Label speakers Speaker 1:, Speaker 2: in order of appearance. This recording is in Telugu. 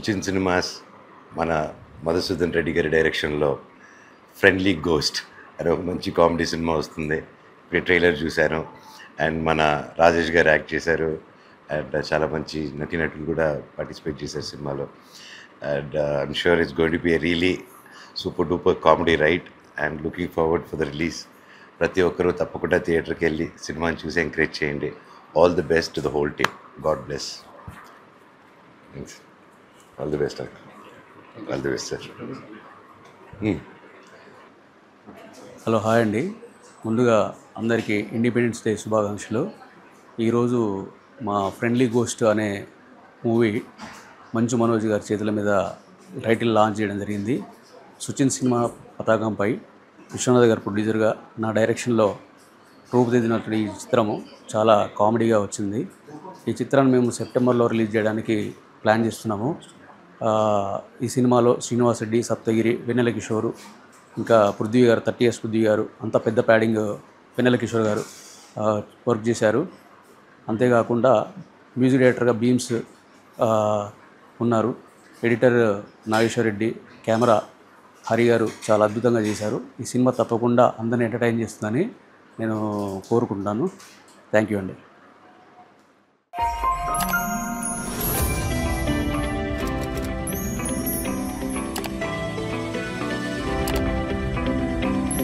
Speaker 1: సుచిన్ సినిమాస్ మన మధుసూదన్ రెడ్డి గారి డైరెక్షన్లో ఫ్రెండ్లీ గోస్ట్ అనే ఒక మంచి కామెడీ సినిమా వస్తుంది. ట్రైలర్ చూశాను. అండ్ మన రాజేష్ గారు యాక్ట్ చేశారు. అండ్ చాలా మంచి నటీనటులు కూడా పార్టిసిపేట్ చేశారు సినిమాలో. And I'm sure it's going to be a really super duper comedy right. And looking forward for the release. ప్రతి ఒక్కరూ తప్పకుండా థియేటర్కి వెళ్ళి సినిమాని చూసి ఎంకరేజ్ చేయండి. All the best to the whole team. God bless. Thanks. All the best uncle. All the best sir.
Speaker 2: Hello, hi అండి. ముందుగా అందరికీ ఇండిపెండెన్స్ డే శుభాకాంక్షలు. ఈరోజు మా ఫ్రెండ్లీ గోస్ట్ అనే మూవీ మంచు మనోజ్ గారి చేతుల మీద టైటిల్ లాంచ్ చేయడం జరిగింది. సుచిన్ సినిమా పతాకంపై విశ్వనాథ్ గారు ప్రొడ్యూసర్గా నా డైరెక్షన్లో రూపుదిద్దినటువంటి ఈ చిత్రము చాలా కామెడీగా వచ్చింది. ఈ చిత్రాన్ని మేము సెప్టెంబర్లో రిలీజ్ చేయడానికి ప్లాన్ చేస్తున్నాము. ఈ సినిమాలో శ్రీనివాస్ రెడ్డి, సప్తగిరి, వెన్నెల కిషోరు, ఇంకా పృథ్వీ గారు, 30 years పృథ్వీ గారు, అంతా పెద్ద ప్యాడింగ్ వెన్నెల కిషోర్ గారు వర్క్ చేశారు. అంతేకాకుండా మ్యూజిక్ డైరెక్టర్గా బీమ్స్ ఉన్నారు. ఎడిటర్ నాగేశ్వర్ రెడ్డి, కెమెరా హరి గారు చాలా అద్భుతంగా చేశారు. ఈ సినిమా తప్పకుండా అందరిని ఎంటర్టైన్ చేస్తుందని నేను కోరుకుంటున్నాను. థ్యాంక్ యూ అండి.